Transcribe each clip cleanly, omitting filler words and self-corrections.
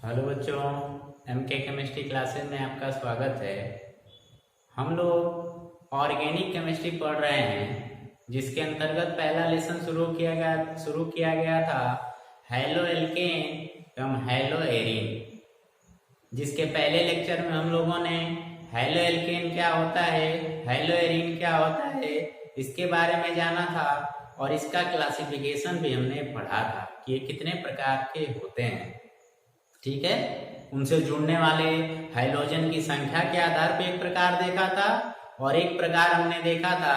Hello बच्चों, MK chemistry classes में आपका स्वागत है। हम लोग ऑर्गेनिक केमिस्ट्री पढ़ रहे हैं, जिसके अंतर्गत पहला लेसन शुरू किया गया था हैलो एल्केन एवं हैलो एरीन। जिसके पहले लेक्चर में हम लोगों ने हैलो एल्केन क्या होता है, हैलो एरीन क्या होता है, इसके बारे में जाना था और इसका क्लासिफिकेशन भी हमने पढ़ा था कि ये कितने प्रकार के होते हैं। ठीक है, उनसे जुड़ने वाले हाइड्रोजन की संख्या के आधार पर एक प्रकार देखा था और एक प्रकार हमने देखा था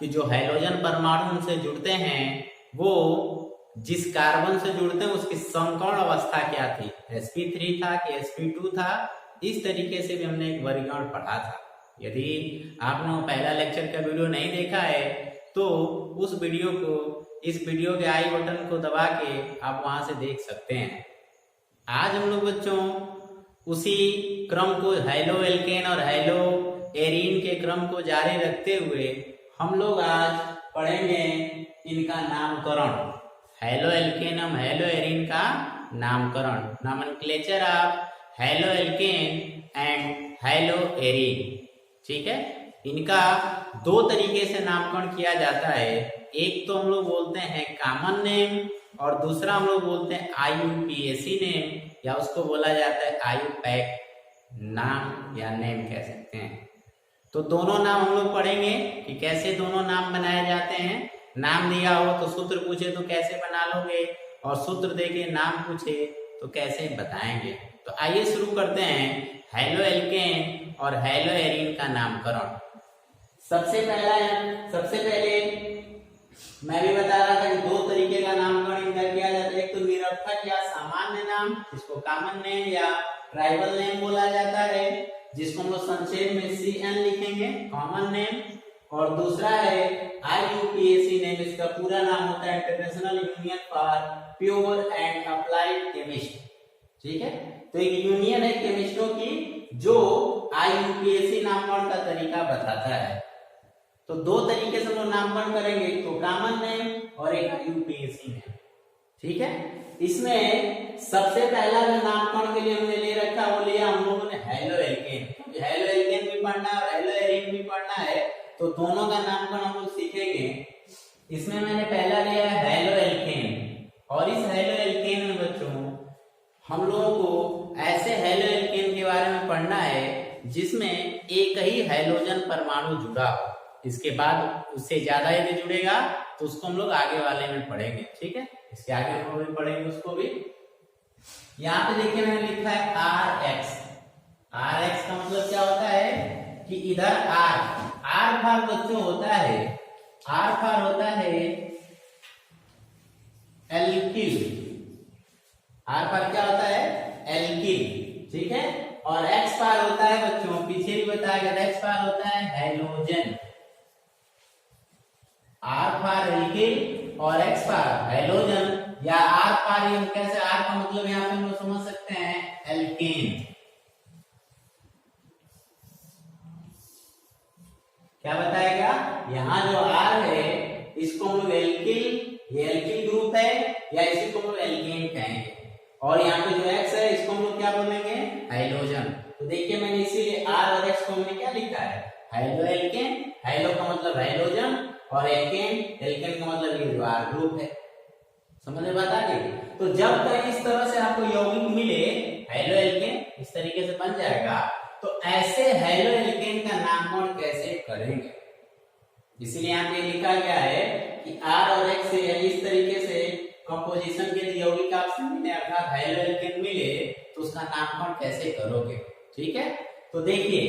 कि जो हाइड्रोजन परमाणु उनसे जुड़ते हैं वो जिस कार्बन से जुड़ते हैं उसकी समकोण अवस्था क्या थी, sp3 था कि sp2 था। इस तरीके से भी हमने एक वर्गीकरण पढ़ा था। यदि आपने पहला लेक्चर का वीडियो नहीं देखा है तो उस वीडियो को इस वीडियो के आई बटन को दबा के आप वहां से देख सकते हैं। आज हम लोग बच्चों उसी क्रम को हैलो एल्केन और हैलो एरीन के क्रम को जारी रखते हुए हम लोग आज पढ़ेंगे इनका नामकरण। हैलो एल्केन और हैलो एरीन का नामकरण, nomenclature of hello alkene and hello arene. ठीक है, इनका दो तरीके से नामकरण किया जाता है। एक तो हम लोग बोलते हैं कॉमन नेम और दूसरा हम लोग बोलते हैं IUPAC नेम, या उसको बोला जाता है IUPAC नाम या नेम कह सकते हैं। तो दोनों नाम हम लोग पढ़ेंगे कि कैसे दोनों नाम बनाए जाते हैं। नाम दिया हो तो सूत्र पूछे तो कैसे बना लोगे, और सूत्र देके नाम पूछे तो कैसे बताएंगे। तो आइए शुरू करते हैं हैलो एल्केन और हैलो एरीन का नामकरण। सबसे पहले मैं भी बता रहा था कि दो तरीके का नामकरण इनका किया जाता है। एक तो निरर्थक या सामान्य नाम, जिसको कॉमन नेम या ट्राइबल नेम बोला जाता है, जिसको हम लोग संक्षेप में CN लिखेंगे, कॉमन नेम। और दूसरा है IUPAC नेम, इसका पूरा नाम होता है international union for pure and applied chemist. ठीक है, तो एक यूनियन है केमिस्टों की जो IUPAC नामकरण का तरीका बताता है। तो दो तरीके से हम लोग नामकरण करेंगे, तो कॉमन नेम और एक IUPAC नेम। ठीक है, इसमें सबसे पहला जो नामकरण के लिए हमने ले रखा वो लिया हम लोगों ने हैलो एल्केन। हैलो एल्केन भी पढ़ना है और हैलो एरीन भी पढ़ना है, तो दोनों का नामकरण हम लोग सीखेंगे। इसमें मैंने पहला लिया है हैलो एल्केन, और इस हैलो एल्केन में बच्चों हम लोगों को ऐसे हैलो एल्केन के बारे में पढ़ना है जिसमें एक ही हाइड्रोजन परमाणु जुड़ा हो। इसके बाद उससे ज्यादा यदि जुड़ेगा तो उसको हम लोग आगे वाले में पढ़ेंगे। ठीक है, इसके आगे हम लोग पढ़ेंगे उसको भी। यहाँ पे देखिए मैंने लिखा है RX। RX का मतलब क्या होता है कि इधर R फार बच्चों होता है, R फार होता है एल्किल। R फार क्या होता है, एल्किल। ठीक है, और X फार होता है बच्चों, पीछे भी बताया गया, X फार होता है हैलोजन। R फार एल्किल और X फार हैलोजन, या R फार हम कैसे, R का मतलब यहाँ पे हम लोग समझ सकते हैं एल्केन। क्या बताएगा, यहाँ जो R है इसको हम लोग एल्किल, ये एल्किल ग्रुप है, या इसी को हम लोग एल्केन कहेंगे। और यहाँ पे जो X है इसको हम लोग क्या बोलेंगे, हाइड्रोजन। तो देखिए मैंने इसीलिए R और X को हमने क्या लिखा है, हैलो एल्केन। हैलो का मतलब हाइड्रोजन और एल्केन का मतलब ये जो R ग्रुप है। समझ में बात आ गई। तो जब कहीं इस तरह से आपको यौगिक मिले हैलो एल्केन, इस तरीके से बन जाएगा, तो ऐसे हैलो एल्केन का नामकरण कैसे करेंगे, इसीलिए यहाँ पे लिखा गया है कि R और X से इस तरीके से कंपोजिशन के लिए यौगिक आपसे मिले अर्थात हैलो एल्केन मिले तो उसका नामकरण कैसे करोगे। ठीक है, तो देखिए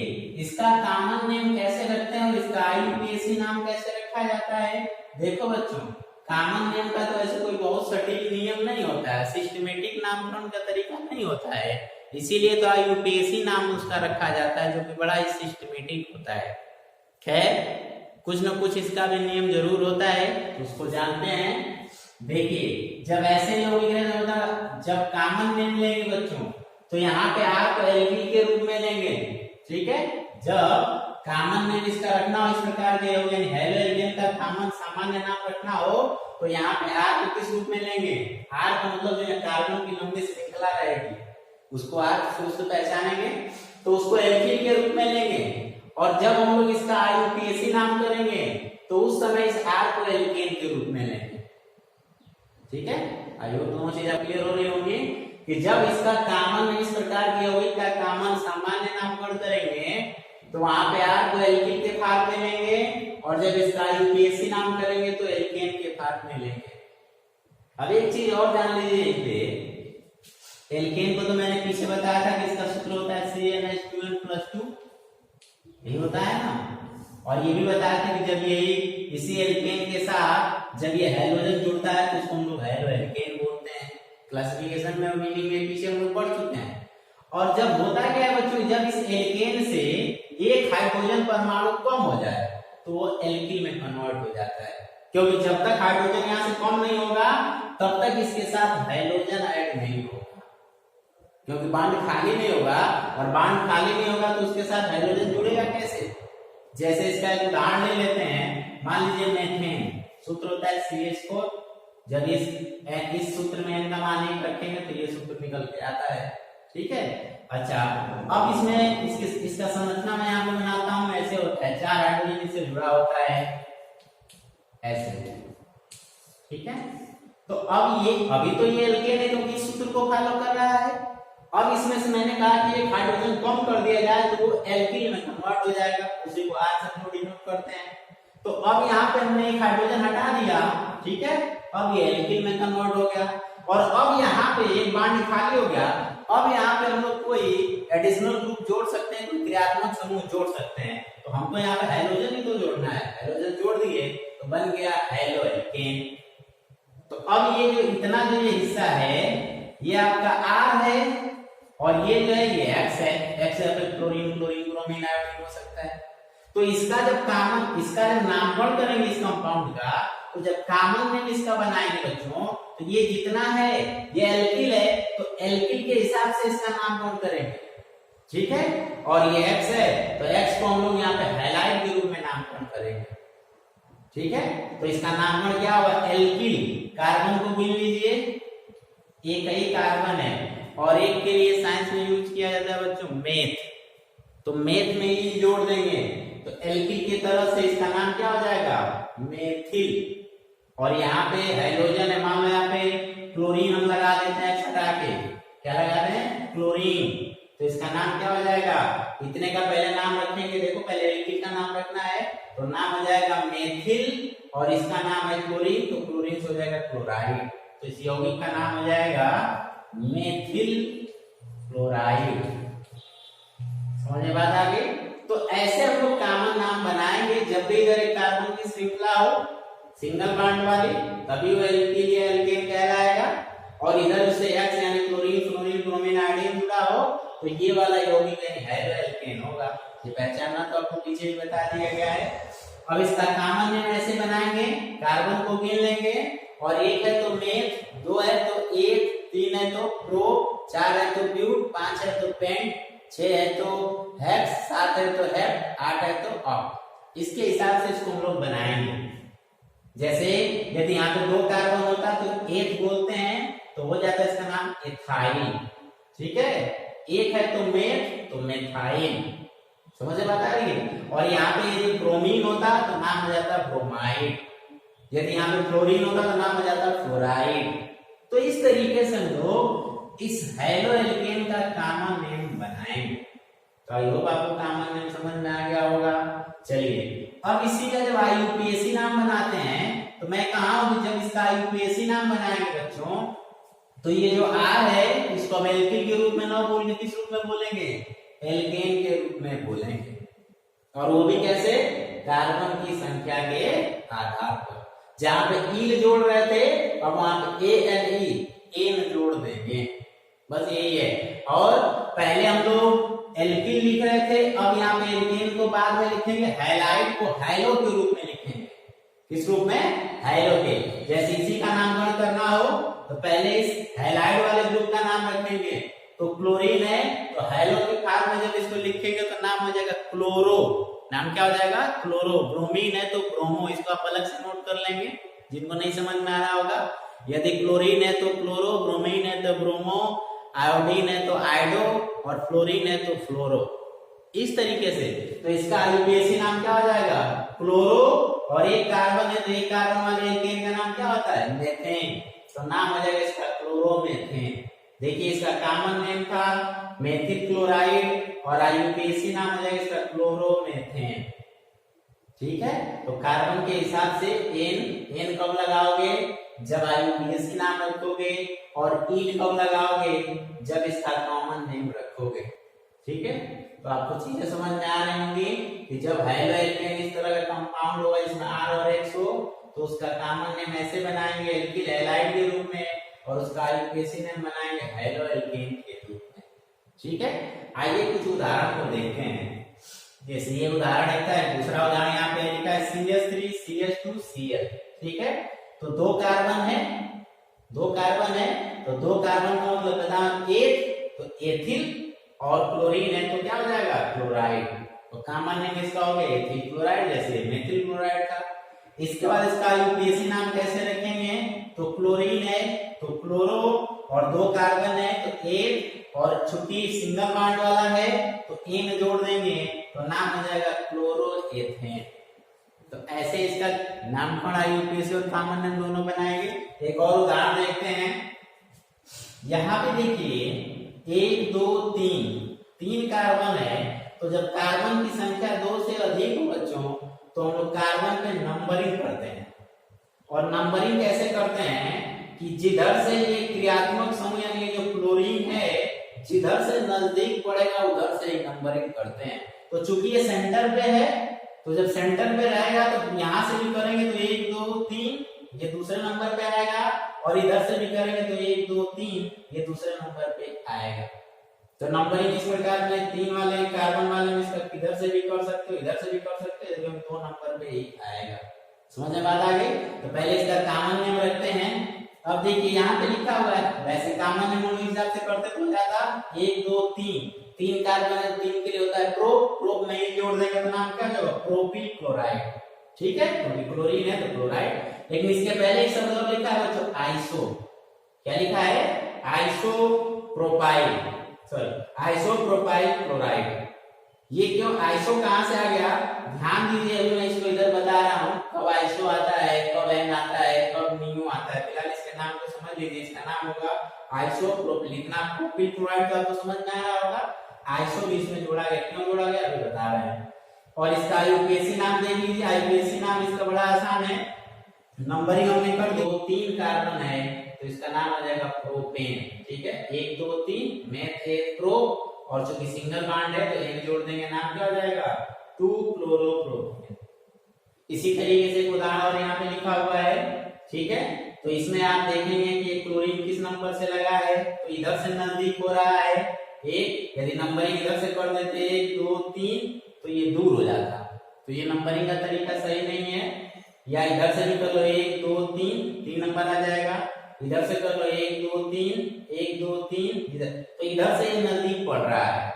इसका कॉमन नेम कैसे रखते हैं और इसका IUPAC नाम कैसे रखा जाता है। देखो बच्चों, कॉमन नेम का तो ऐसे कोई बहुत सटीक नियम नहीं होता है, सिस्टमेटिक नामकरण का तरीका नहीं होता है, इसीलिए तो IUPAC नाम उसका रखा जाता है, जो कि बड़ा ही सिस्टमेटिक होता है। खैर कुछ न कुछ इसका भी नियम जरूर होता है, तो उसको जानते हैं। देखिए जब ऐसे यौगिक होता, जब कॉमन नेम लेंगे बच्चों तो यहाँ पे R को एल्किल के रूप में लेंगे। ठीक है, जब कॉमन नेम इसका रखना हो इस प्रकार के हो, यानी हैलो एल्केन का कॉमन सामान्य नाम रखना हो, तो यहाँ पे R को किस रूप में लेंगे, R का मतलब जो है कार्बन की लंबी श्रृंखला रहेगी, उसको R से उसको पहचानेंगे तो उसको एल्किल के रूप में लेंगे, और जब हम लोग इसका IUPAC नाम करेंगे तो उस समय इस R को एल्केन के रूप में लेंगे। ठीक है, आई होप दोनों चीजें क्लियर हो रही होंगी कि जब इसका कॉमन इस प्रकार की होगी क्या कॉमन सामान्य नामकरण करेंगे तो वहां पे R को एल्किल के फॉर्म में लेंगे, और जब इसका IUPAC नाम करेंगे तो एल्केन के फॉर्म में लेंगे। अब एक चीज और जान लीजिए, इस पे एल्केन को तो मैंने पीछे बताया था कि इसका सूत्र होता है CnH2n+2, यही होता है ना, और ये भी बताया था कि जब यही इसी एल्केन के साथ जब ये हैलोजन जुड़ता है तो उसको हम लोग हैलो एल्केन बोलते हैं। क्लासिफिकेशन में और मीनिंग में पीछे हम लोग पढ़ चुके हैं। और जब होता क्या है बच्चों, जब इस एल्केन से एक हाइड्रोजन परमाणु कम हो जाए तो वो एल्किल में कन्वर्ट हो जाता है, क्योंकि जब तक हाइड्रोजन यहाँ से कम नहीं होगा तब तक इसके साथ हाइड्रोजन ऐड नहीं होगा, क्योंकि बांड खाली नहीं होगा, और बांड खाली नहीं होगा तो उसके साथ हाइड्रोजन जुड़ेगा कैसे। जैसे इसका एक उदाहरण ले लेते हैं, मान लीजिए मीथेन, सूत्र होता है CH4, जब इस सूत्र में इनका मान 1 रखेंगे तो ये सूत्र निकल के आता है। ठीक है, अच्छा अब इसमें इसका संरचना मैं यहाँ पे बनाता हूँ, ऐसे होता है, 4 हाइड्रोजन इससे जुड़ा होता है ऐसे। ठीक है, तो अब ये अभी तो ये एल्केन है क्योंकि इस सूत्र को फॉलो कर रहा है। अब इसमें से मैंने कहा कि एक हाइड्रोजन कम कर दिया जाए तो वो एल्किल में कन्वर्ट हो जाएगा, उसी को R से हम लोग डिनोट करते हैं। तो अब यहाँ पे हमने एक हाइड्रोजन हटा दिया, ठीक है, अब ये एल्किल में कन्वर्ट हो गया, और अब यहाँ पे एक बांड खाली हो गया। अब यहाँ पे हम लोग कोई एडिशनल ग्रुप जोड़ सकते हैं, कोई क्रियात्मक समूह जोड़ सकते हैं, तो हमको यहाँ पे हाइड्रोजन ही तो जोड़ना है, हाइड्रोजन जोड़ दिए तो बन गया हैलो एल्केन। तो अब ये जो इतना जो ये हिस्सा है ये आपका R है, और ये जो है ये X है, X है तो क्लोरीन क्लोरीन ब्रोमीन आयोडीन हो सकता है। तो इसका जब नामकरण करेंगे इस कंपाउंड का, तो जब कॉमन नेम इसका बनाएंगे बच्चों तो ये जितना है ये एल्किल है, तो एल्किल के हिसाब से इसका नामकरण करेंगे। ठीक है, और ये X है तो X को हम लोग यहाँ पे हैलाइड के रूप में नामकरण करेंगे। ठीक है, तो इसका नामकरण क्या होगा, एल्किल। कार्बन को गिन लीजिए, एक ही कार्बन है, और एक के लिए साइंस में यूज किया जाता है बच्चों मेथ, तो मेथ में ये जोड़ देंगे तो एल्किल की तरफ से इसका नाम क्या हो जाएगा, मेथिल। और यहाँ पे हाइड्रोजन है, मान लो यहाँ पे क्लोरीन हम लगा देते हैं छटा के, क्या लगा रहे हैं, क्लोरीन, तो इसका नाम क्या हो जाएगा, इतने का पहले नाम रखेंगे, देखो पहले एल्किल का नाम रखना है, तो नाम हो जाएगा मेथिल, और इसका नाम है क्लोरीन, तो क्लोरीन से हो जाएगा क्लोराइड, तो इस यौगिक का नाम हो जाएगा मेथिल क्लोराइड। समझ में बात आ गई। तो ऐसे हम लोग कॉमन नाम बनाएंगे जब भी इधर एक कार्बन की श्रृंखला हो सिंगल बॉन्ड वाली, तभी वो एल्किल या एल्केन कहलाएगा, और इधर उससे X यानी क्लोरीन फ्लोरीन ब्रोमीन आयोडीन जुड़ा हो तो ये वाला यौगिक यानी हैलो एल्केन होगा। ये पहचानना तो आपको पीछे ही बता दिया गया है। अब इसका कॉमन नेम ऐसे बनाएंगे, कार्बन को गिन लेंगे, और एक है तो मेथ, 2 है तो 8, 3 है तो प्रो, 4 है तो ब्यूट, 5 है तो पेंट, 6 है तो हेक्स, 7 है तो हेप, 8 है तो ऑक्ट। इसके हिसाब से इसको हम लोग बनाएंगे। जैसे यदि यहाँ पे 2 कार्बन होता तो एथ बोलते हैं तो हो जाता है इसका नाम एथाइल। ठीक है, एक है तो मेथ तो मेथाइल, समझ में बात आ रही है। और यहाँ पे यदि ब्रोमीन होता तो नाम हो जाता ब्रोमाइड, यदि यहाँ पे फ्लोरीन होता तो नाम हो जाता फ्लोराइड। तो इस तरीके से हम लोग इस हैलो एल्केन का कॉमन नेम बनाएंगे। तो आई होप आपको कॉमन नेम समझ में आ गया होगा। चलिए अब इसी का जब IUPAC नाम बनाते हैं तो मैं कहा हूं कि जब इसका IUPAC नाम बनाएंगे बच्चों तो ये जो R है इसको हम एल्किल के रूप में ना बोल के किस रूप में बोलेंगे, एल्केन के रूप में बोलेंगे। और वो भी कैसे, कार्बन की संख्या के आधार पर। जहां पे ईल जोड़ रहे थे अब वहां पे ANE एन जोड़ देंगे, बस यही है। और पहले हम लोग एल्किल लिख रहे थे, अब यहाँ पे एल्केन को बाद में लिखेंगे, हैलाइड को हैलो के रूप में लिखेंगे। किस रूप में, हैलो के। जैसे इसी का नामकरण करना हो तो पहले इस हैलाइड वाले ग्रुप का नाम रखेंगे। तो क्लोरीन है तो हैलो के फॉर्म में जब इसको लिखेंगे तो नाम हो जाएगा क्लोरो, नाम क्या हो जाएगा, क्लोरो। ब्रोमीन है तो ब्रोमो, इसको आप अलग से नोट कर लेंगे जिनको नहीं समझ में आ रहा होगा। यदि क्लोरीन है तो क्लोरो, ब्रोमीन है तो ब्रोमो, आयोडीन है तो आयोडो और फ्लोरीन है तो फ्लोरो, इस तरीके से। तो इसका आईयूपीएसी नाम क्या हो जाएगा? क्लोरो। और एक कार्बन है तो एक कार्बन वाले एल्केन का नाम क्या होता है? मेथेन। तो नाम हो जाएगा इसका क्लोरोमेथेन। देखिए इसका कॉमन नेम था मेथिल क्लोराइड और आईयूपीएसी नाम हो जाएगा इसका क्लोरोमेथेन। ठीक है, तो कार्बन के हिसाब से एन कब लगाओगे? जब आईयूपीएसी नाम रखोगे। और ईन कब लगाओगे? जब इसका कॉमन नेम रखोगे। ठीक है, तो आपको चीजें समझ में आ रही होंगी कि जब हैलो एल्केन इस तरह का कंपाउंड होगा जिसमें R और X हो तो उसका कॉमन नेम ऐसे बनाएंगे एल्किल हैलाइड के रूप में, और उसका आईयूपीएसी नेम बनाएंगे हैलो एल्केन के रूप में। ठीक है, आइए कुछ उदाहरण को देखते हैं। जैसे ये उदाहरण एक है, दूसरा उदाहरण यहाँ पे लिखा है CH3 CH2 Cl। ठीक है, तो दो कार्बन है तो दो कार्बन का मतलब बताओ एथ, तो एथिल, और क्लोरीन है तो क्या हो जाएगा? क्लोराइड। तो कॉमन नेम इसका हो गया एथिल क्लोराइड, जैसे मेथिल क्लोराइड का। इसके बाद इसका आईयूपीएसी नाम कैसे रखेंगे? तो क्लोरीन है तो क्लोरो, और दो कार्बन है तो एथ, और छुट्टी सिंगल बॉन्ड वाला है तो एन जोड़ देंगे तो नाम हो जाएगा क्लोरोएथेन। तो ऐसे इसका नामकरण आईयूपीएसी और कॉमन नेम दोनों बनाएंगे। एक और उदाहरण देखते हैं। यहाँ पे देखिए 1 2 3 कार्बन है, तो जब कार्बन की संख्या 2 से अधिक हो बच्चों तो हम लोग कार्बन पे नंबरिंग करते हैं। और नंबरिंग कैसे करते हैं कि जिधर से ये क्रियात्मक समूह यानी जो क्लोरीन है जिधर से नजदीक पड़ेगा उधर से नंबरिंग करते हैं। तो चूंकि ये सेंटर पे है तो जब सेंटर पे रहेगा तो यहां से भी करेंगे तो 1 2 3 ये दूसरे नंबर पे आएगा, और इधर से भी करेंगे तो 1 2 3 ये दूसरे नंबर पे आएगा। तो नंबरिंग इस प्रकार में 3 वाले कार्बन वाले में इसका इधर से भी कर सकते हो इधर से भी कर सकते हो, लेकिन 2 नंबर पे ही आएगा। समझ में बात आ गई? तो पहले इसका कॉमन नेम रखते हैं। अब देखिए यहाँ पे लिखा हुआ है, वैसे कॉमन नेम हम हिसाब से करते तो जाता 1 2 3 कार्बन है, 3 के लिए होता है प्रोप में जोड़ देंगे तो नाम क्या होगा? Propyl chloride. ठीक है, क्योंकि क्लोरीन है तो क्लोराइड। लेकिन इसके पहले एक शब्द और लिखा है बच्चों आइसो। क्या लिखा है? Isopropyl, sorry isopropyl chloride. ये क्यों आइसो कहां से आ गया? ध्यान दीजिए, अभी मैं इसको इधर बता रहा हूँ कब आइसो आता है, कब एन आता है, कब नियो आता है। फिलहाल इसके नाम को समझ लीजिए। इसका नाम होगा आइसोप्रोपिल। इतना प्रोपिल क्लोराइड तो आपको समझ में आ रहा होगा। आइसो भी इसमें जोड़ा गया, क्यों जोड़ा गया अभी बता रहे हैं। और इसका आईयूपीएसी नाम देख लीजिए। आईयूपीएसी नाम इसका बड़ा आसान है, नंबरिंग हमने कर दी। 3 कार्बन है तो इसका नाम आ जाएगा प्रोपेन। ठीक है, 1 2 3 मेथ एथ प्रो, और चूंकि सिंगल बॉन्ड है तो एन जोड़ देंगे, नाम क्या हो जाएगा? 2 क्लोरोप्रोपेन। इसी तरीके से एक उदाहरण और यहाँ पे लिखा हुआ है। ठीक है, तो इसमें आप देखेंगे कि ये क्लोरीन किस नंबर से लगा है, तो इधर से नजदीक हो रहा है 1। यदि नंबरिंग इधर से कर देते 1 2 3 तो ये दूर हो जाता, तो ये नंबरिंग का तरीका सही नहीं है। या इधर से भी कर लो 1 2 3 नंबर आ जाएगा, इधर से कर लो 1 2 3 इधर, तो इधर से ये नजदीक पड़ रहा है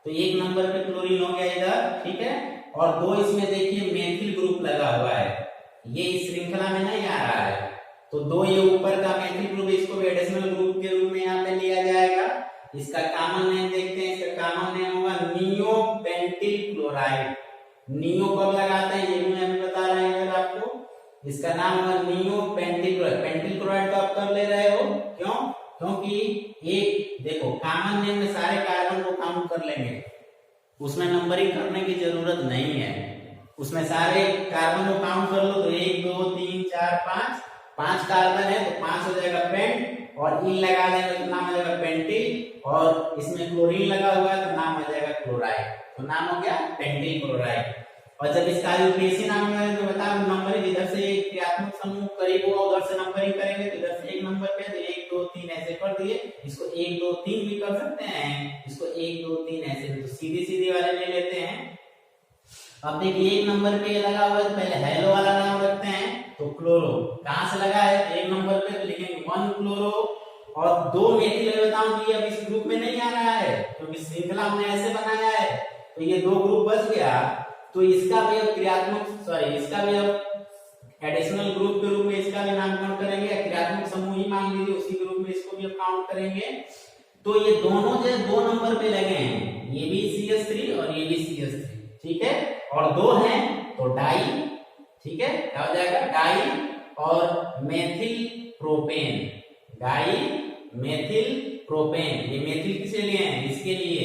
तो 1 नंबर पे क्लोरीन हो गया इधर। ठीक है, और 2 इसमें देखिए मेथिल ग्रुप लगा हुआ है, ये इस श्रृंखला में नहीं आ रहा है, तो 2 ये ऊपर का मेथिल ग्रुप, इसको भी एडिशनल ग्रुप के रूप में यहाँ पे लिया जाएगा। इसका कॉमन नेम देखते हैं। इसका कॉमन नेम होगा नियोपेंटिल क्लोराइड। नियो कब लगाते हैं ये भी मैं बता रहे हैं आपको। इसका नाम होगा नियोपेंटिल क्लोराइड। पेंटिल क्लोराइड तो आप कर ले रहे हो, क्यों? क्योंकि एक देखो कॉमन नेम में सारे कार्बन को काउंट कर लेंगे, उसमें नंबरिंग करने की जरूरत नहीं है। उसमें सारे कार्बन को काउंट कर लो तो 1 2 3 4 5 कार्बन है तो 5 हो जाएगा पेंट, और इन लगा देंगे तो नाम हो जाएगा पेंटिल, और इसमें क्लोरीन लगा हुआ है तो नाम हो जाएगा क्लोराइड, तो नाम हो गया पेंटिल क्लोराइड। और जब इसका आईयूपीएसी नाम है तो बता नंबरिंग इधर से क्रियात्मक समूह करीब होगा, उधर से नंबरिंग करेंगे तो इधर से 1 नंबर पे तो 1 2 3 ऐसे कर दिए। इसको 1 2 3 भी कर सकते हैं, इसको 1 2 3 ऐसे, तो सीधी वाले ले लेते हैं। अब देखिए 1 नंबर पे लगा हुआ है तो पहले हेलो वाला नाम रखते हैं, तो क्लोरो कहां से लगा है? 1 नंबर पे तो लिखेंगे 1 क्लोरो, और 2 मेथिल बताऊं कि अब इस ग्रुप में नहीं आ रहा है क्योंकि श्रृंखला हमने ऐसे बनाया है, तो ये 2 ग्रुप बच गया। तो इसका भी अब इसका भी अब एडिशनल ग्रुप के रूप में इसका भी नामकरण करेंगे, क्रियात्मक समूह ही मान लीजिए, उसी ग्रुप में इसको भी अब काउंट करेंगे। तो ये दोनों जो 2 नंबर पे लगे हैं, ये भी CH3 और ये भी CH3, ठीक है, और 2 हैं तो डाई, ठीक है, क्या हो जाएगा डाई और methyl propane, dimethyl propane. ये मेथिल किसके लिए है, इसके लिए।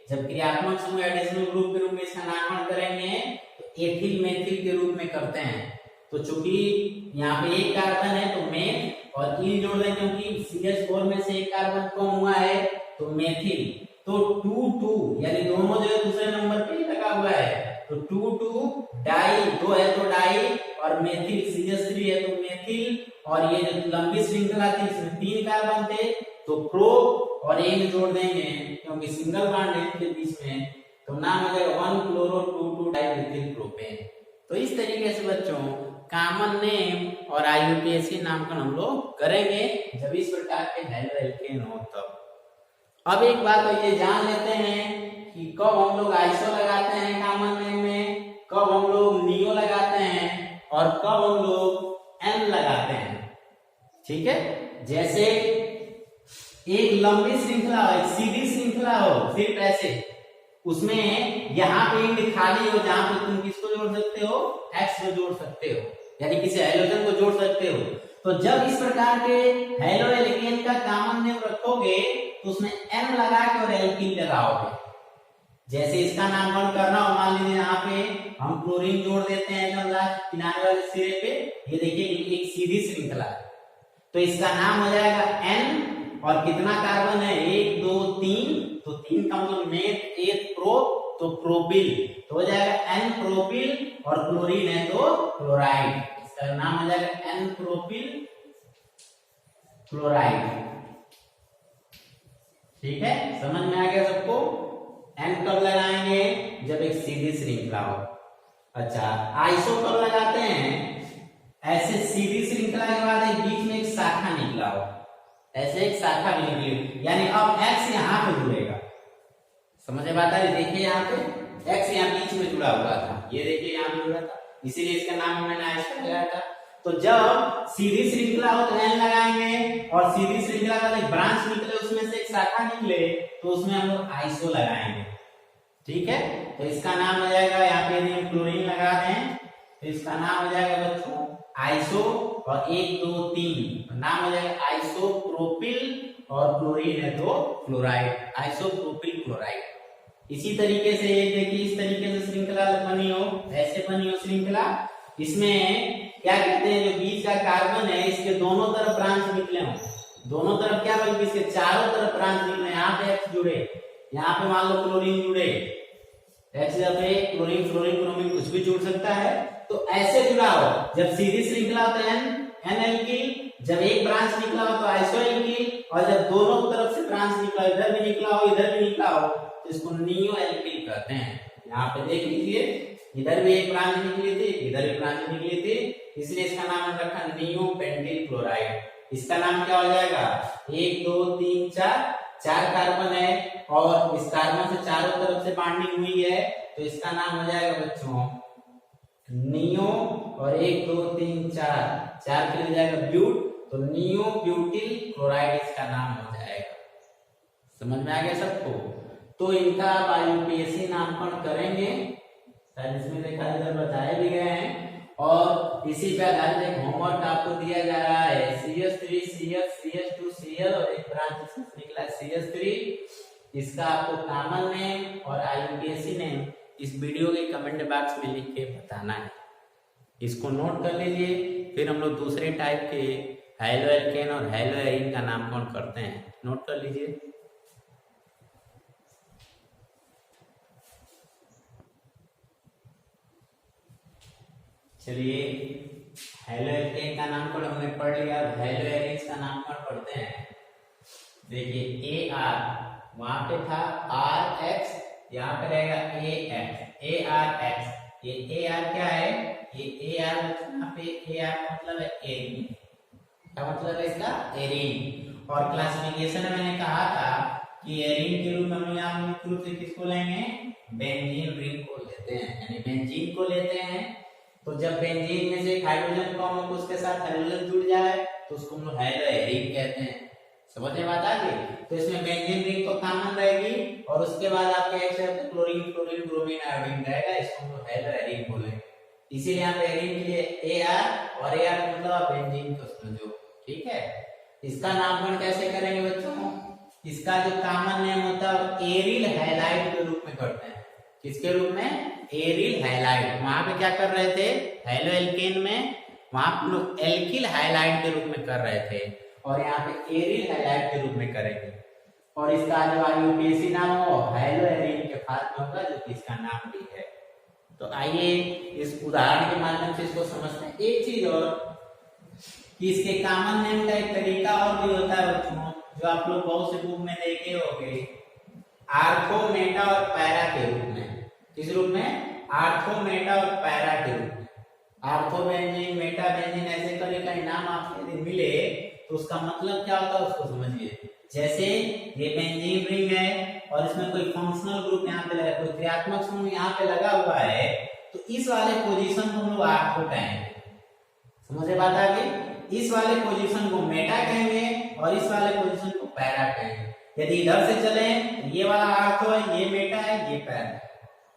जब क्रियात्मक समूह एडिशनल ग्रुप के रूप में इसका नामकरण करेंगे तो एथिल मेथिल के रूप में करते हैं। तो चूंकि यहाँ पे एक कार्बन है तो मेथ और इल जोड़ दें, क्योंकि CH4 में से एक कार्बन कम हुआ है तो मेथिल, तो 2 यानी दोनों जो है दूसरे नंबर पे लगा हुआ है, तो 2 डाई, 2 है तो डाई और मेथिल CH3 है तो मेथिल, और ये जो लंबी श्रृंखला थी इसमें 3 कार्बन थे तो प्रो और एन जोड़ देंगे क्योंकि सिंगल बॉन्ड है इनके बीच में, तो नाम हो जाएगा 1-chloro 2 डाइमिथिल प्रोपेन। तो इस तरीके से बच्चों कॉमन नेम और IUPAC नामकरण हम लोग करेंगे जब इस प्रकार के हैलो एल्केन हो तब। अब एक बात तो ये जान लेते हैं कि कब हम लोग आइसो लगाते हैं कॉमन नेम में, कब हम लोग नियो लगाते हैं और कब हम लोग एन लगाते हैं, ठीक है। जैसे एक लंबी श्रृंखला हो, एक सीधी श्रृंखला हो, सिर्फ ऐसे, उसमें यहाँ पे एक खाली हो जहां पे तुम किसको जोड़ सकते हो, एक्स को जोड़ सकते हो, यानी किसी हैलोजन को जोड़ सकते हो। तो जब इस प्रकार के हैलो एल्केन का कॉमन नेम रखोगे तो उसमें एन लगा के और एल्कीन लगाओगे। जैसे इसका नामकरण करना हो, मान लीजिए यहाँ पे हम क्लोरीन जोड़ देते हैं एकदम लास्ट किनारे वाले सिरे पे, ये देखिए एक सीधी श्रृंखला, तो इसका नाम हो जाएगा एन, और कितना कार्बन है 1 2 3, तो 3 का मतलब मेथ, एथ, प्रो, तो प्रोपिल, तो हो जाएगा एन प्रोपिल, और क्लोरीन है तो क्लोराइड, इसका नाम हो जाएगा एन प्रोपिल क्लोराइड, ठीक है। समझ में आ गया सबको। एन कब लगाएंगे, जब एक सीधी श्रृंखला हो। अच्छा, आइसो कब लगाते हैं, ऐसे सीधी श्रृंखला के बाद एक बीच में एक शाखा निकला हो, ऐसे एक शाखा भी निकली, यानी अब एक्स यहाँ पे जुड़ेगा, समझ में आता है। देखिए यहाँ पे एक्स यहाँ बीच में जुड़ा हुआ था, ये देखिए यहाँ पे जुड़ा था, इसीलिए इसका नाम मैंने आइसो लगाया था। तो जब सीधी श्रृंखला हो तो एन लगाएंगे, और सीधी श्रृंखला का एक ब्रांच निकले, उसमें से एक शाखा निकले, तो उसमें हम लोग आइसो लगाएंगे, ठीक है। तो इसका नाम हो जाएगा, यहाँ पे यदि क्लोरीन लगा दें तो इसका नाम हो जाएगा बच्चों आइसो, और 1 2 3 नाम हो जाएगा आइसोप्रोपिल, और क्लोरीन है तो क्लोराइड, आइसोप्रोपिल क्लोराइड। इसी तरीके से ये देखिए इस तरीके से श्रृंखला बनी हो, ऐसे बनी हो श्रृंखला, इसमें क्या कहते हैं, जो बीच का कार्बन है इसके दोनों तरफ ब्रांच निकले हो, दोनों तरफ क्या, बल्कि इसके चारों तरफ ब्रांच निकले, यहाँ पे एक्स जुड़े, यहाँ पे मान लो क्लोरीन जुड़े, एक्स पे क्लोरीन फ्लोरीन क्रोमीन कुछ भी जुड़ सकता है, तो ऐसे जुड़ा हो। जब सीधी श्रृंखला हो तो एन एल्कीन, जब एक ब्रांच निकला हो तो आइसो एल्कीन, और जब दोनों तरफ से ब्रांच निकला, इधर भी निकला हो इधर भी निकला हो, तो इसको नियो एल्कीन कहते हैं। यहाँ पे देख लीजिए, इधर भी एक ब्रांच निकली थी, इधर भी ब्रांच निकली थी, इसलिए इसका नाम रखा नियो पेंटिल क्लोराइड। इसका नाम क्या हो जाएगा, 1 2 3 4 कार्बन है, और इस कार्बन से चारों तरफ से बॉन्डिंग हुई है, तो इसका नाम हो जाएगा बच्चों नियो, और 1 2 3 4 के लिए जाएगा ब्यूट, तो नियो ब्यूटिल क्लोराइड इसका नाम हो जाएगा। समझ में आ गया सबको। तो इनका आप IUPAC नामकरण करेंगे, इसमें देखा इधर बताए भी गए हैं, और इसी पे आधारित एक होमवर्क आपको दिया जा रहा है, CH3 CH CH2 Cl और एक ब्रांच निकला CH3, इसका आपको कॉमन नेम और IUPAC नेम इस वीडियो के कमेंट बॉक्स में लिख के बताना है। इसको नोट कर लीजिए, फिर हम लोग दूसरे टाइप के हैलो एल्केन और हैलो एरीन का नामकरण करते हैं, नोट कर लीजिए। चलिए, हैलो एल्केन का नामकरण हमने पढ़ लिया, हैलो एरीन्स का नामकरण पढ़ते हैं। देखिए AR वहां पे था RX, यहाँ पे रहेगा AR X, ये AR क्या है, ये AR यहाँ पे AR मतलब है एरीन, क्या मतलब है इसका, एरीन। और क्लासिफिकेशन में मैंने कहा था कि एरीन के रूप में हम यहाँ मुख्य रूप से किसको लेंगे, बेंजीन रिंग को लेते हैं, यानी बेंजीन को लेते हैं। तो जब बेंजीन में से एक हाइड्रोजन कम हो तो उसके साथ हाइड्रोजन जुड़ जाए तो उसको हम लोग हैलो एरीन कहते हैं। समझ में बात आ गई। तो इसमें बेंजीन रिंग तो कॉमन रहेगी और उसके बाद आपके एक शब्द क्लोरीन फ्लोरीन ब्रोमीन आयोडीन रहेगा, इसको हम हेलो एरीन बोलेंगे। इसीलिए यहाँ पे एरीन के लिए AR और AR मतलब आप बेंजीन को समझो, ठीक है। इसका नामकरण कैसे करेंगे बच्चों, इसका जो कॉमन नेम होता है एरिल हैलाइड के रूप में करते हैं। किसके रूप में, एरिल हैलाइड। वहां पे क्या कर रहे थे, हेलो एल्केन में वहां पे लोग एल्किल हैलाइड के रूप में कर रहे थे और यहाँ पे एरिल हैलाइड के रूप में करेंगे। और इसका जो IUPAC नाम हो हेलो एरीन के फार्म में होगा, जो कि इसका नाम भी है। तो आइए इस उदाहरण के माध्यम से इसको समझते हैं। एक चीज और कि इसके कॉमन नेम का एक तरीका और भी होता है बच्चों, जो आप लोग बहुत से बुक में देखे होंगे, आर्थो मेटा और पैरा के रूप में। किस रूप में, आर्थो मेटा और पैरा के रूप में। आर्थो बेंजीन मेटा बेंजीन ऐसे करके कई नाम आपको यदि मिले तो उसका मतलब क्या होता है उसको समझिए। जैसे ये बेंजीन रिंग है और इसमें कोई फंक्शनल ग्रुप यहाँ पे लगा, कोई क्रियात्मक समूह यहाँ पे लगा हुआ है, तो इस वाले पोजीशन को हम लोग आर्थो कहेंगे। समझे बात आ गई। इस वाले पोजीशन को मेटा कहेंगे और इस वाले पोजीशन को पैरा कहेंगे। यदि इधर से चले तो ये वाला आर्थो है, ये मेटा है, ये पैरा है।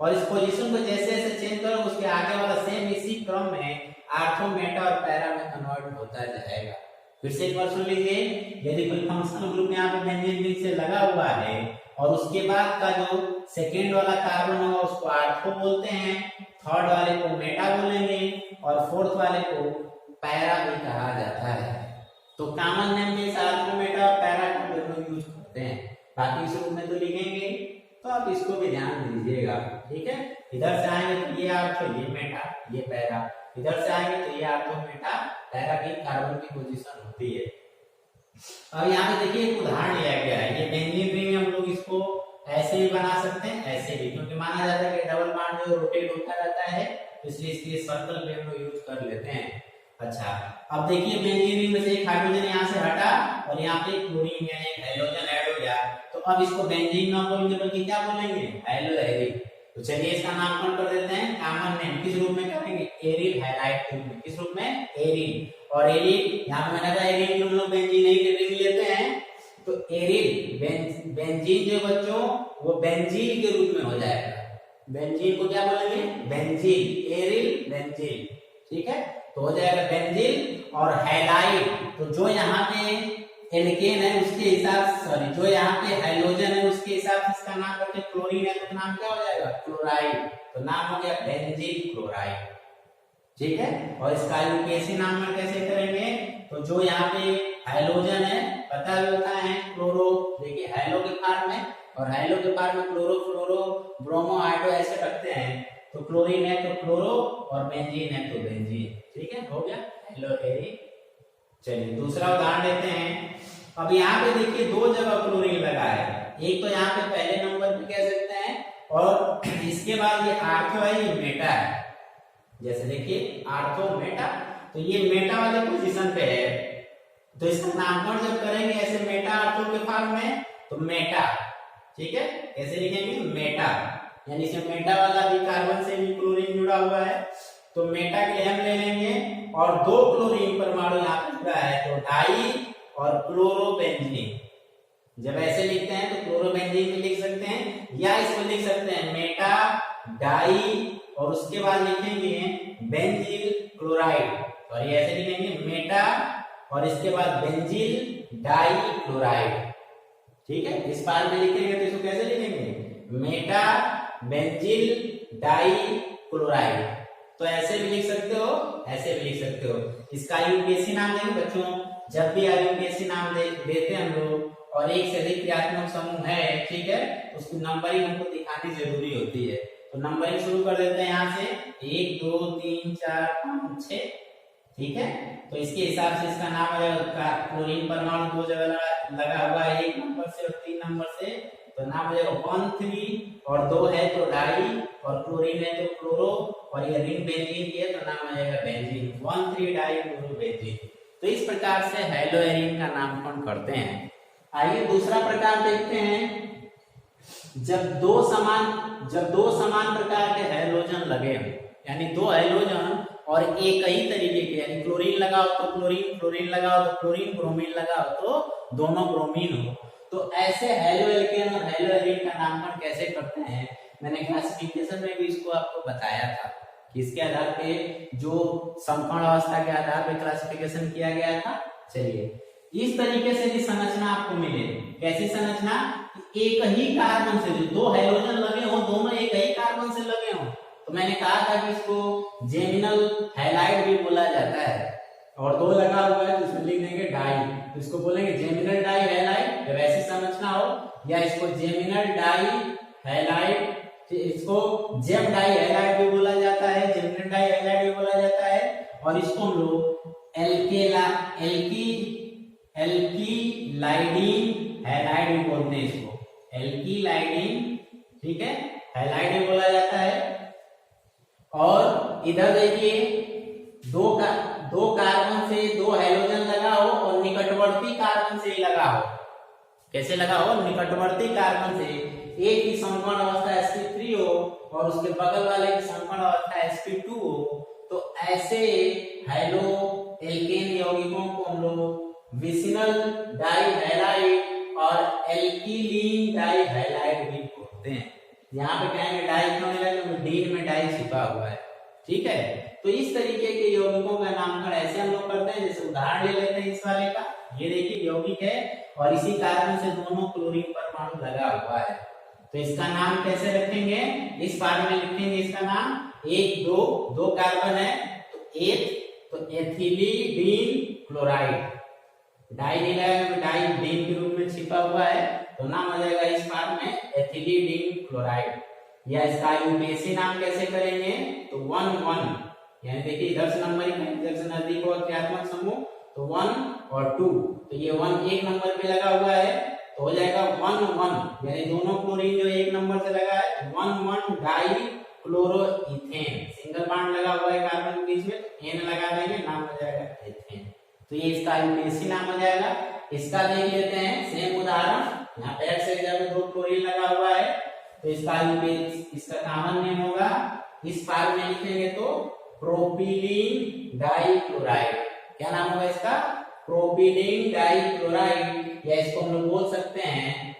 और इस पोजीशन को जैसे जैसे चेंज करो उसके आगे वाला सेम इसी क्रम में आर्थो मेटा और पैरा में कन्वर्ट होता जाएगा। फिर से एक बार सुन लीजिए, यदि कोई फंक्शनल ग्रुप यहाँ पे बेंजीन रिंग से लगा हुआ है और उसके बाद का जो सेकेंड वाला कार्बन होगा उसको आर्थो बोलते हैं, थर्ड वाले को मेटा बोलेंगे और फोर्थ वाले को पैरा भी कहा जाता है। तो कॉमन नेम के साथ मेटा और पैरा का दोनों यूज करते हैं। बाकी इस रूप में तो लिखेंगे, तो आप इसको भी ध्यान दीजिएगा, ठीक है। इधर से आएंगे तो ये आर्थो, ये मेटा, ये पैरा, इधर से आएंगे तो ये आर्थो मेटा पैरा की कार्बन की पोजीशन होती है। अब यहाँ पे देखिए एक उदाहरण लिया गया है, ये बेंजीन रिंग हम लोग इसको ऐसे भी बना सकते हैं, ऐसे भी, क्योंकि माना जाता है कि डबल बॉन्ड जो रोटेट होता रहता है, इसलिए इसके सर्कल भी हम लोग यूज कर लेते हैं। अच्छा, अब देखिए बेंजीन रिंग में से एक हाइड्रोजन यहाँ से हटा और यहाँ पे क्लोरीन यानी एक हाइड्रोजन ऐड हो गया, तो अब इसको बेंजीन ना बोलेंगे बल्कि क्या बोलेंगे, हेलो एरीन। तो चलिए इसका नामकरण कर देते हैं। कॉमन नेम किस रूप में करेंगे, एरिल हैलाइड के रूप में। किस रूप में, एरिल। और एरिल यहाँ पे मैंने कहा एरिल हम लोग बेंजीन नहीं रिंग लेते हैं, तो एरिल बेंजीन जो बच्चों वो बेंजीन के रूप में हो जाएगा। बेंजीन को क्या बोलेंगे, बेंजीन, एरिल बेंजीन, ठीक है। तो हो जाएगा बेंजीन और हैलाइड, तो जो यहाँ पे एल्केन है उसके हिसाब से, सॉरी जो यहाँ पे हाइड्रोजन है उसके हिसाब से इसका नाम करके क्लोरीन है तो नाम क्या हो जाएगा, क्लोराइड। तो नाम हो गया बेंजीन क्लोराइड, ठीक है। और इसका IUPAC नामकरण कैसे करेंगे, तो जो यहाँ पे हाइड्रोजन है पता होता है क्लोरो, देखिए हाइलो के फॉर्म में और हाइलो के फॉर्म में क्लोरो फ्लोरो ब्रोमो हाइड्रो ऐसे रखते हैं, तो क्लोरीन है तो क्लोरो और बेंजीन है तो बेंजीन, ठीक है, हो गया हेलो एरीन। चलिए दूसरा उदाहरण लेते हैं। अब यहाँ पे देखिए दो जगह क्लोरीन लगा है, एक तो यहाँ पे पहले नंबर पे कह सकते हैं और इसके बाद ये आर्थो है, ये मेटा है। जैसे देखिए आर्थो मेटा, तो ये मेटा वाले पोजीशन पे है, तो इसका नामकरण जब करेंगे ऐसे मेटा आर्थो के फॉर्म में तो मेटा, ठीक है। कैसे लिखेंगे, मेटा, यानी इसमें मेटा वाला भी कार्बन से भी क्लोरीन जुड़ा हुआ है, तो मेटा के लिए हम ले लेंगे और दो क्लोरीन परमाणु यहाँ पे जुड़ा है, तो डाई और क्लोरोबेंजीन। जब ऐसे लिखते हैं तो क्लोरोबेंजीन भी लिख सकते हैं या इसको लिख सकते हैं मेटा डाई और उसके बाद लिखेंगे बेंजील क्लोराइड, और ये ऐसे लिखेंगे मेटा और इसके बाद बेंजील डाई क्लोराइड, ठीक है। इस बार में लिखेंगे तो इसको कैसे लिखेंगे, मेटा बेंजील डाई क्लोराइड। तो ऐसे भी लिख सकते हो, ऐसे भी लिख सकते हो। इसका IUPAC नाम देंगे बच्चों, जब भी IUPAC नाम देते हैं हम लोग और एक से अधिक क्रियात्मक समूह है, ठीक है, उसकी नंबरिंग हमको दिखानी जरूरी होती है। तो नंबरिंग शुरू कर देते हैं यहाँ से 1 2 3 4 5 6, ठीक है। तो इसके हिसाब से इसका नाम है क्लोरीन परमाणु दो जगह लगा हुआ है, 1 नंबर से और 3 नंबर से, तो नाम हो जाएगा 1 3 और 2 है तो डाई और क्लोरीन है तो क्लोरो और ये रिंग बेंजीन की है तो नाम आ जाएगा बेंजीन, 1 3 डाई क्लोरो बेंजीन। तो इस प्रकार से हेलो एरीन का नामकरण करते हैं। आइए दूसरा प्रकार देखते हैं। जब दो समान प्रकार के हाइड्रोजन लगे हो, यानी दो हाइड्रोजन और एक ही तरीके के, यानी क्लोरीन लगाओ तो क्लोरीन, क्लोरीन लगाओ तो क्लोरीन, ब्रोमीन लगाओ तो दोनों ब्रोमीन हो। तो ऐसे हेलो एल्केन और हेलो एरीन का नामकरण कैसे करते हैं, मैंने क्लासिफिकेशन में भी इसको आपको बताया था कि इसके आधार पे जो समकोण अवस्था के आधार पे क्लासिफिकेशन किया गया था। चलिए इस तरीके से भी संरचना आपको मिले। कैसी संरचना, एक ही कार्बन से जो दो हाइड्रोजन लगे हो, दोनों एक ही कार्बन से लगे हो, तो मैंने कहा था कि इसको जेमिनल हैलाइड भी बोला जाता है। और दो लगा हुआ है तो इसमें लिख देंगे डाई, तो इसको बोलेंगे जेमिनल डाई हैलाइड जब ऐसी संरचना हो, या इसको जेमिनल डाई हैलाइड, इसको जेम डाई हैलाइड भी बोला जाता है, जेमिनल डाई हैलाइड भी बोला जाता है। और इसको हम लोग एल्कीलाइडीन हैलाइड भी बोलते हैं, इसको एल्कीलाइडीन, ठीक है, हैलाइड भी बोला जाता है। और इधर देखिए दो कार्बन से दो हाइड्रोजन लगा हो और निकटवर्ती कार्बन से ही लगा हो। कैसे लगा हो, निकटवर्ती कार्बन से, एक की समकोण अवस्था sp3 हो और उसके बगल वाले की समकोण अवस्था sp2 हो, तो ऐसे हेलो एल्केन यौगिकों को हम लोग विसिनल डाई हैलाइड और एल्कीलीन डाई हैलाइड भी बोलते हैं। यहाँ पे कहेंगे डाई क्यों नहीं लगा, क्योंकि डीन में डाई छिपा हुआ है, ठीक है। तो इस तरीके के यौगिकों का नामकरण ऐसे हम लोग करते हैं। जैसे उदाहरण ले लेते हैं इस वाले का, ये देखिए यौगिक है और इसी कार्बन से दोनों क्लोरीन परमाणु लगा हुआ है, तो इसका नाम कैसे रखेंगे, इस पार्ट में लिखेंगे इसका नाम, एक दो कार्बन है तो एथिलीडीन क्लोराइड, डाई नहीं लगाएंगे, डाई डीन के रूप में छिपा हुआ है, तो नाम आ जाएगा इस पार्ट में एथिलीडीन क्लोराइड। या इसका यूपीएससी नाम कैसे करेंगे, तो 1 यानी देखिए इधर से नंबरिंग है, इधर से नजदीक और क्रियात्मक समूह, तो 1 और 2, तो ये 1 एक नंबर पे लगा हुआ है, तो हो जाएगा 1 यानी दोनों क्लोरीन जो एक नंबर से लगा है 1 डाई क्लोरोइथेन, सिंगल बॉन्ड लगा हुआ है कार्बन के बीच में, तो एन लगा देंगे, नाम हो जाएगा एथेन। तो ये इसका यूपीएससी नाम हो जाएगा। इसका देख लेते हैं सेम उदाहरण, यहाँ पे एक्स एक्सिस पे दो क्लोरीन लगा हुआ है, तो इसका कॉमन नेम होगा, इस फाइल में लिखेंगे तो प्रोपिलीन डाइक्लोराइड। क्या नाम होगा इसका, प्रोपिलीन डाइक्लोराइड, या इसको हम लोग बोल सकते हैं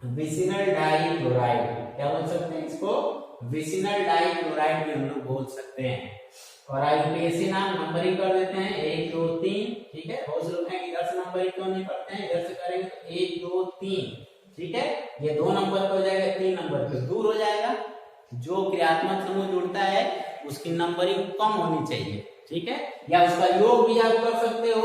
विसिनल डाइक्लोराइड। क्या बोल सकते हैं इसको, विसिनल डाइक्लोराइड भी हम लोग बोल सकते हैं। और आईयूपीएसी नाम नंबरिंग कर देते हैं 1 2 3, ठीक है। बहुत से लोग हैं इधर से नंबरिंग क्यों नहीं करते हैं, इधर से करेंगे तो 1 2 3, ठीक है। ये 2 नंबर पे हो जाएगा, 3 नंबर पे दूर हो जाएगा। जो क्रियात्मक समूह जुड़ता है उसकी नंबरिंग कम होनी चाहिए, ठीक है। या उसका योग भी आप कर सकते हो,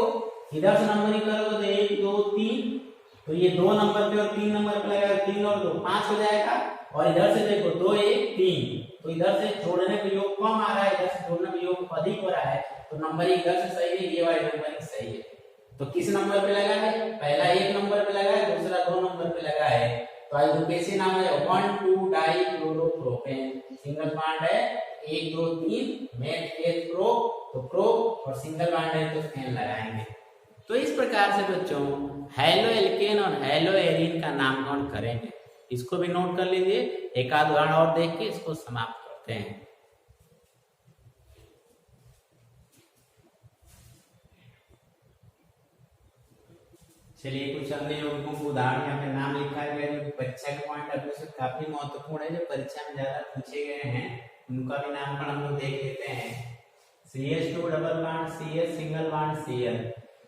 इधर से नंबरिंग करोगे तो 1 2 3, तो ये 2 नंबर पे और 3 नंबर पे लगेगा, 3 और 2 5 हो जाएगा। और इधर से देखो 2 1 3, तो इधर से जोड़ने पे योग कम आ रहा है, इधर से जोड़ने पे योग अधिक हो रहा है, तो नंबरिंग इधर से सही है, ये वाली नंबरिंग सही है। तो किस नंबर पे लगा है, पहला 1 नंबर पे लगा है, दूसरा 2 नंबर पे लगा है। तो आईयूपीएसी नाम है 1 2 डाइक्लोरोप्रोपेन, सिंगल बॉन्ड है 1 2 3 मेथ एथ प्रो, तो प्रो, और सिंगल बॉन्ड है तो एन लगाएंगे। तो इस प्रकार से बच्चों हैलो एल्केन और हैलो एरीन का नामकरण करेंगे। इसको भी नोट कर लीजिए, एक आध उदाहरण और देख के इसको समाप्त करते हैं। चलिए कुछ अन्य यौगिकों को उदाहरण यहाँ पे नाम लिखा गया है जो परीक्षा के पॉइंट ऑफ व्यू से काफी महत्वपूर्ण है, जो परीक्षा में ज्यादा पूछे गए हैं, उनका भी नामकरण हम लोग देख लेते हैं। CH2 double bond CH single bond Cl।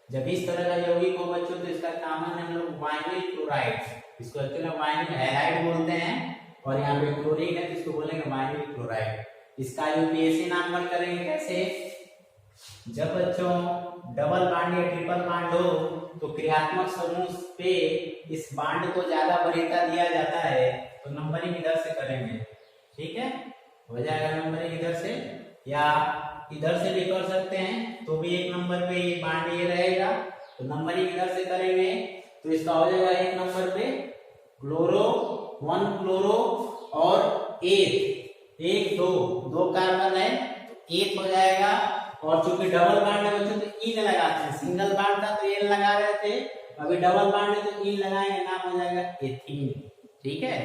जब इस तरह का यौगिक हो बच्चों तो इसका कॉमन हम लोग वाइनिल क्लोराइड, इसको एक्चुअली वाइनिल हैलाइड बोलते हैं, और यहाँ पे क्लोरीन है तो इसको बोलेंगे वाइनिल क्लोराइड। इसका यूपीएससी नामकरण करेंगे कैसे, जब बच्चों डबल बॉन्ड या ट्रिपल बॉन्ड हो तो क्रियात्मक समूह पे इस बॉन्ड को ज्यादा वरीयता दिया जाता है, तो नंबरिंग इधर से करेंगे, ठीक है। हो जाएगा नंबरिंग इधर से, या इधर से भी कर सकते हैं, तो भी 1 नंबर पे ये बॉन्ड ये रहेगा, तो नंबरिंग इधर से करेंगे तो इसका हो जाएगा 1 नंबर पे क्लोरो 1 क्लोरो और एथ 1 2 कार्बन है तो एथ हो जाएगा। और चूंकि डबल बॉन्ड है बच्चों तो इन लगाते हैं, सिंगल बॉन्ड था तो एन लगा रहे थे, अभी डबल बॉन्ड है तो इन लगाएंगे, नाम हो जाएगा एथीन, ठीक है।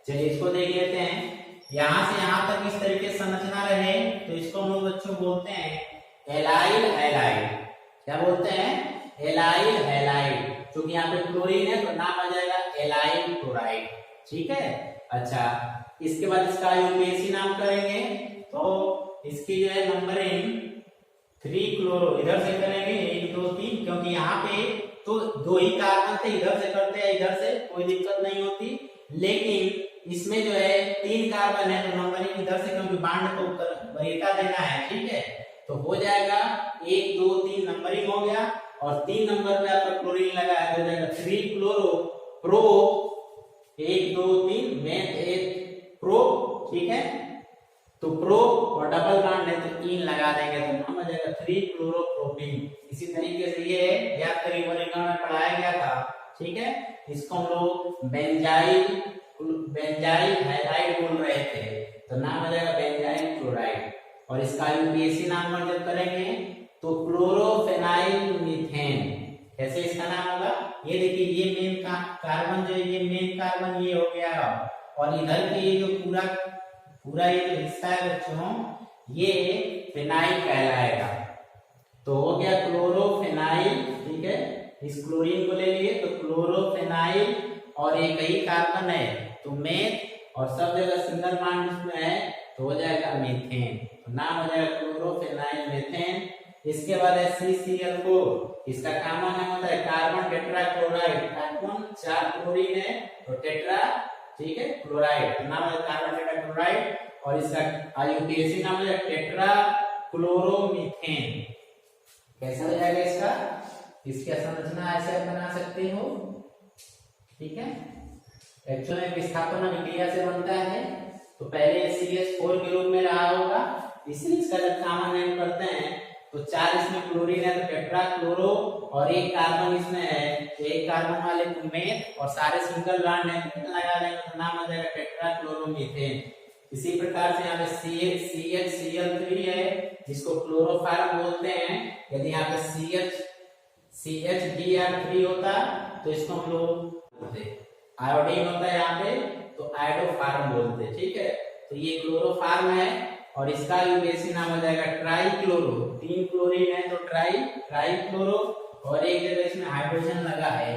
चलिए इसको देख लेते हैं। यहाँ से यहाँ तक इस तरीके से संरचना रहे तो इसको हम लोग बच्चों बोलते हैं एलाइल हैलाइड। क्या बोलते हैं? Allyl halide. क्योंकि यहाँ पे क्लोरीन है तो नाम आ जाएगा एलाइल क्लोराइड। ठीक है। अच्छा, इसके बाद इसका यूपीएससी नाम करेंगे तो इसकी जो है नंबरिंग 3 क्लोरो इधर से करेंगे 1 2 3, क्योंकि यहाँ पे तो 2 ही कार्बन थे, इधर से करते हैं इधर से कोई दिक्कत नहीं होती, लेकिन इसमें जो है 3 कार्बन है तो नंबरिंग इधर से, क्योंकि बांड को वरीयता देना है। ठीक है, तो हो जाएगा 1 2 3 नंबरिंग हो गया, और 3 नंबर पे आपका क्लोरीन लगा है तो हो जाएगा 3 क्लोरो प्रो 1 2 3 मेथ 1 प्रो। ठीक है, तो प्रो और डबल बॉन्ड है तो इन लगा देंगे तो नाम आ जाएगा 3 क्लोरोप्रोपीन। इसी तरीके से ये याद करिए वर्गीकरण में पढ़ाया गया था। ठीक है, इसको हम लोग बेंजाइल हैलाइड बोल रहे थे तो नाम आ जाएगा बेंजाइल क्लोराइड। और इसका यूपीएससी नाम जब करेंगे तो क्लोरोफेनाइल मीथेन। कैसे इसका नाम होगा? ये देखिए, ये मेन कार्बन जो है, ये मेन कार्बन ये हो गया, और इधर के ये जो पूरा ये जो हिस्सा है बच्चों, ये फिनाइल कहलाएगा। तो हो गया क्लोरोफेनाइल। ठीक है, इस क्लोरीन को ले लिए तो क्लोरोफेनाइल, और एक ही कार्बन है तो मेथ, और सब जगह सिंगल बॉन्ड इसमें है तो हो जाएगा मीथेन। तो नाम हो जाएगा क्लोरोफेनाइल मीथेन। इसके बाद है CCl4। इसका कॉमन नाम होता है कार्बन टेट्राक्लोराइड। कार्बन 4 क्लोरीन है तो टेट्रा, ठीक है, क्लोराइड, नाम है कार्बन टेट्राक्लोराइड। और इसका यूपीएससी नाम है टेट्रा क्लोरोमीथेन। कैसा हो जाएगा इसका? इसकी संरचना ऐसे आप बना सकते हो। ठीक है, एक्चुअल में विस्थापन अभिक्रिया से बनता है तो पहले CH4 के रूप में रहा होगा, इसलिए इसका जब कॉमन नेम करते हैं तो 4 इसमें क्लोरीन है तो टेट्रा क्लोरो, और एक कार्बन इसमें है, एक कार्बन वाले को मेथ, और सारे सिंगल बॉन्ड है लगा देंगे तो नाम आ जाएगा टेट्रा क्लोरोमीथेन। इसी प्रकार से यहाँ पे CHCl3 है जिसको क्लोरोफॉर्म बोलते हैं। यदि यहाँ पे CHBr3 होता तो इसको हम लोग बोलते, आयोडीन होता है यहाँ पे तो आयोडोफॉर्म बोलते। ठीक है, तो ये क्लोरोफॉर्म है, और इसका यूपीएससी नाम हो जाएगा ट्राईक्लोरो। 3 क्लोरीन है तो ट्राईक्लोरो, और एक जगह इसमें हाइड्रोजन लगा है।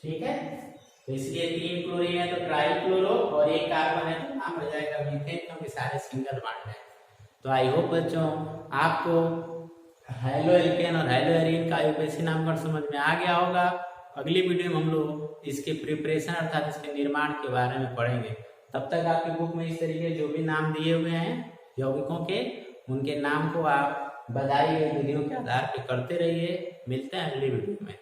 ठीक है, तो इसलिए 3 क्लोरीन है तो ट्राईक्लोरो, और एक कार्बन है तो नाम हो जाएगा मीथेन, क्योंकि सारे सिंगल बॉन्ड है। तो आई होप बच्चों आपको हेलो एल्केन और हेलो एरीन का यूपीएससी नामकरण समझ में आ गया होगा। अगली वीडियो में हम लोग इसके प्रिपरेशन अर्थात इसके निर्माण के बारे में पढ़ेंगे। तब तक आपकी बुक में इस तरीके जो भी नाम दिए हुए हैं यौगिकों के, उनके नाम को आप बधाई विधियों के आधार पर करते रहिए। मिलते हैं अगली वीडियो में।